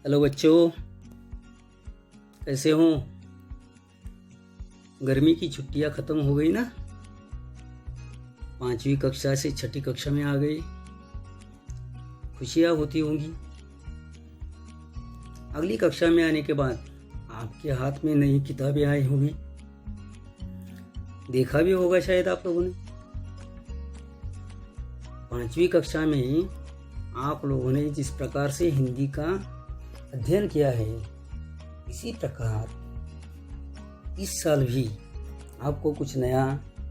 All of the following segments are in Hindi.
हेलो बच्चों, कैसे हो? गर्मी की छुट्टियां ख़त्म हो गई ना। 5वीं कक्षा से 6ठी कक्षा में आ गई। खुशियां होती होंगी। अगली कक्षा में आने के बाद आपके हाथ में नई किताबें आई होंगी। देखा भी होगा शायद आप लोगों ने। 5वीं कक्षा में आप लोगों ने जिस प्रकार से हिंदी का अध्ययन किया है, इसी प्रकार इस साल भी आपको कुछ नया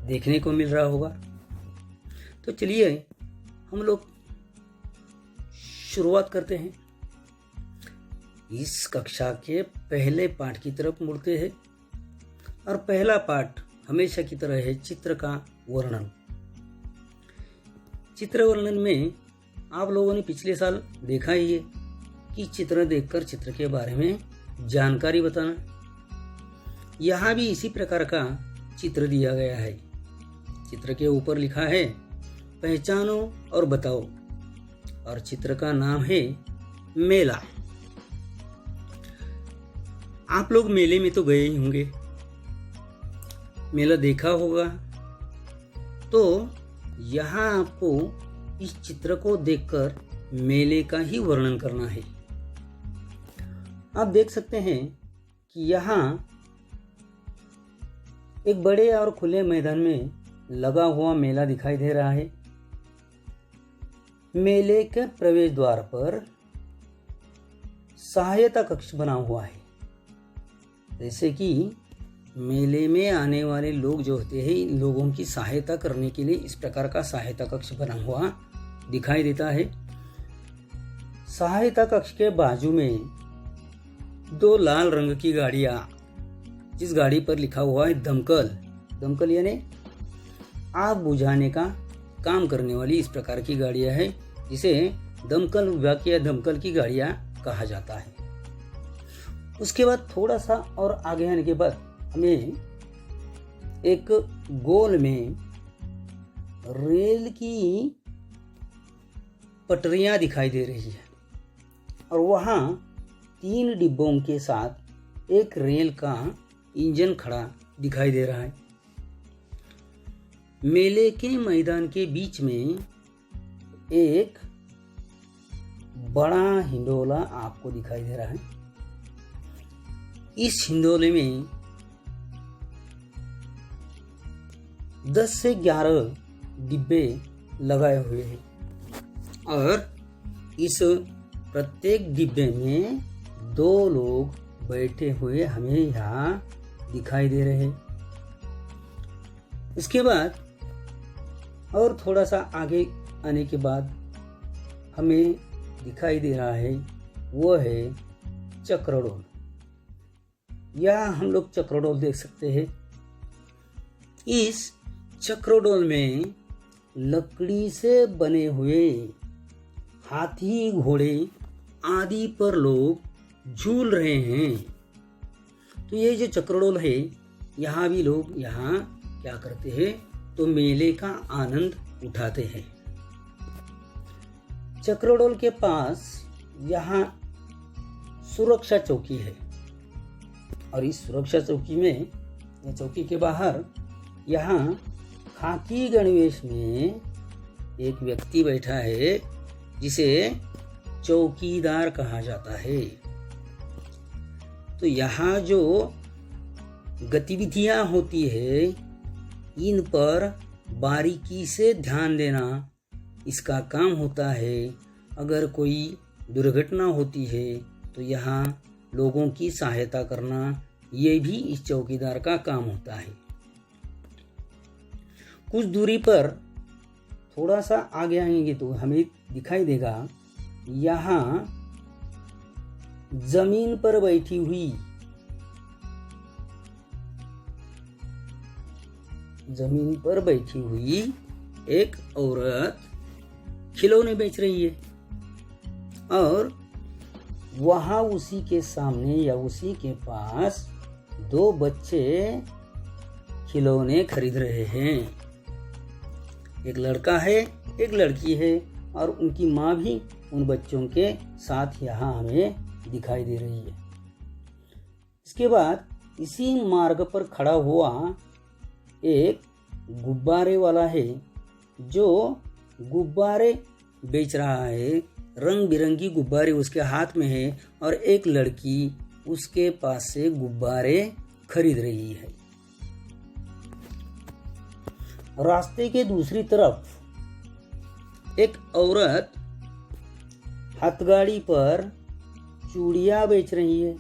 देखने को मिल रहा होगा। तो चलिए हम लोग शुरुआत करते हैं। इस कक्षा के पहले पाठ की तरफ मुड़ते हैं और पहला पाठ हमेशा की तरह है चित्र का वर्णन। चित्र वर्णन में आप लोगों ने पिछले साल देखा ही है कि चित्र देखकर चित्र के बारे में जानकारी बताना। यहाँ भी इसी प्रकार का चित्र दिया गया है। चित्र के ऊपर लिखा है पहचानो और बताओ, और चित्र का नाम है मेला। आप लोग मेले में तो गए ही होंगे, मेला देखा होगा। तो यहाँ आपको इस चित्र को देखकर मेले का ही वर्णन करना है। आप देख सकते हैं कि यहाँ एक बड़े और खुले मैदान में लगा हुआ मेला दिखाई दे रहा है। मेले के प्रवेश द्वार पर सहायता कक्ष बना हुआ है। जैसे कि मेले में आने वाले लोग जो होते हैं, इन लोगों की सहायता करने के लिए इस प्रकार का सहायता कक्ष बना हुआ दिखाई देता है। सहायता कक्ष के बाजू में 2 लाल रंग की गाड़ियां, जिस गाड़ी पर लिखा हुआ है दमकल यानी आग बुझाने का काम करने वाली इस प्रकार की गाड़ियां है, जिसे दमकल विभाग या दमकल की गाड़ियां कहा जाता है। उसके बाद थोड़ा सा और आगे आने के बाद हमें एक गोल में रेल की पटरियां दिखाई दे रही है, और वहाँ 3 डिब्बों के साथ एक रेल का इंजन खड़ा दिखाई दे रहा है। मेले के मैदान के बीच में एक बड़ा हिंडोला आपको दिखाई दे रहा है। इस हिंडोले में 10 से 11 डिब्बे लगाए हुए हैं, और इस प्रत्येक डिब्बे में 2 लोग बैठे हुए हमें यहाँ दिखाई दे रहे हैं। इसके बाद और थोड़ा सा आगे आने के बाद हमें दिखाई दे रहा है, वो है चक्रडोल। यहाँ हम लोग चक्रडोल देख सकते हैं। इस चक्रडोल में लकड़ी से बने हुए हाथी, घोड़े आदि पर लोग झूल रहे हैं। तो ये जो चक्रडोल है, यहाँ भी लोग यहाँ क्या करते हैं, तो मेले का आनंद उठाते हैं। चक्रडोल के पास यहाँ सुरक्षा चौकी है, और इस सुरक्षा चौकी में, या चौकी के बाहर, यहाँ खाकी गणवेश में एक व्यक्ति बैठा है, जिसे चौकीदार कहा जाता है। तो यहाँ जो गतिविधियां होती है, इन पर बारीकी से ध्यान देना इसका काम होता है। अगर कोई दुर्घटना होती है तो यहाँ लोगों की सहायता करना, ये भी इस चौकीदार का काम होता है। कुछ दूरी पर थोड़ा सा आगे आएंगे तो हमें दिखाई देगा, यहाँ जमीन पर बैठी हुई एक औरत खिलौने बेच रही है, और वहाँ उसी के सामने या उसी के पास 2 बच्चे खिलौने खरीद रहे हैं। एक लड़का है, एक लड़की है, और उनकी माँ भी उन बच्चों के साथ यहाँ हमें दिखाई दे रही है। इसके बाद इसी मार्ग पर खड़ा हुआ एक गुब्बारे वाला है जो गुब्बारे बेच रहा है। रंग बिरंगी गुब्बारे उसके हाथ में है और एक लड़की उसके पास से गुब्बारे खरीद रही है। रास्ते के दूसरी तरफ एक औरत हाथगाड़ी पर चूड़ियाँ बेच रही है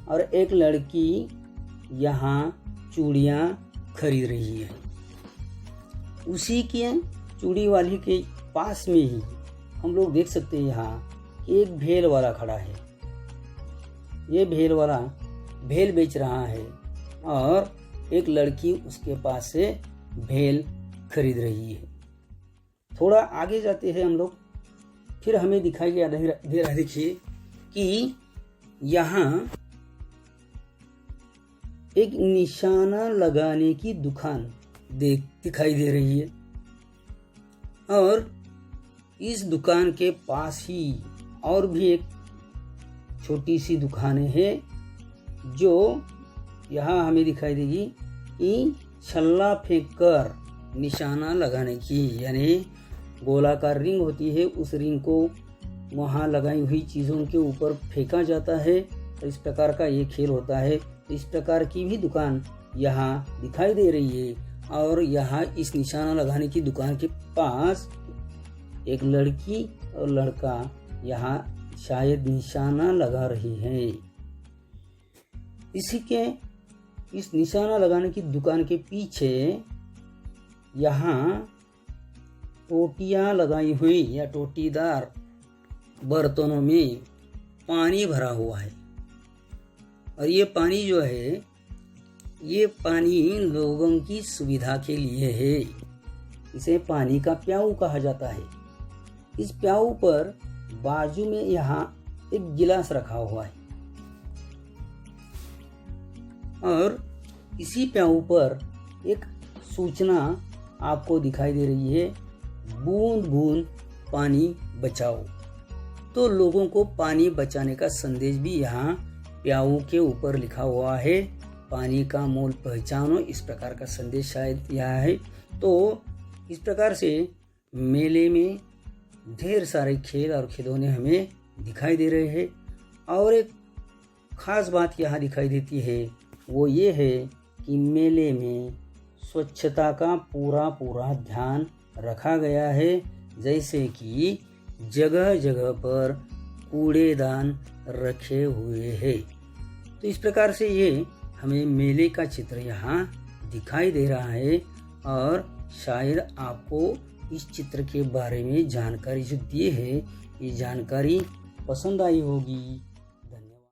और एक लड़की यहाँ चूड़ियाँ खरीद रही है। उसी के चूड़ी वाली के पास में ही हम लोग देख सकते हैं यहाँ एक भेल वाला खड़ा है। ये भेल वाला भेल बेच रहा है और एक लड़की उसके पास से भेल खरीद रही है। थोड़ा आगे जाते हैं हम लोग, फिर हमें दिखाई दे रहा, देखिए कि यहाँ एक निशाना लगाने की दुकान दिखाई दे रही है और इस दुकान के पास ही और भी एक छोटी सी दुकानें हैं जो यहाँ हमें दिखाई देगी कि छल्ला फेंक कर निशाना लगाने की, यानी गोलाकार रिंग होती है, उस रिंग को वहाँ लगाई हुई चीज़ों के ऊपर फेंका जाता है। तो इस प्रकार का ये खेल होता है। इस प्रकार की भी दुकान यहाँ दिखाई दे रही है और यहाँ इस निशाना लगाने की दुकान के पास एक लड़की और लड़का यहाँ शायद निशाना लगा रही है। इस निशाना लगाने की दुकान के पीछे यहाँ टोटियाँ लगाई हुई या टोटीदार बर्तनों में पानी भरा हुआ है और ये पानी जो है, ये पानी लोगों की सुविधा के लिए है। इसे पानी का प्याऊ कहा जाता है। इस प्याऊ पर बाजू में यहाँ एक गिलास रखा हुआ है और इसी प्याऊ पर एक सूचना आपको दिखाई दे रही है, बूंद बूंद पानी बचाओ। तो लोगों को पानी बचाने का संदेश भी यहाँ प्याऊ के ऊपर लिखा हुआ है। पानी का मोल पहचानो, इस प्रकार का संदेश शायद यह है। तो इस प्रकार से मेले में ढेर सारे खेल और खिलौने हमें दिखाई दे रहे हैं और एक खास बात यहाँ दिखाई देती है, वो ये है कि मेले में स्वच्छता का पूरा ध्यान रखा गया है। जैसे कि जगह जगह पर कूड़ेदान रखे हुए हैं। तो इस प्रकार से ये हमें मेले का चित्र यहाँ दिखाई दे रहा है और शायद आपको इस चित्र के बारे में जानकारी जो दी है, ये जानकारी पसंद आई होगी।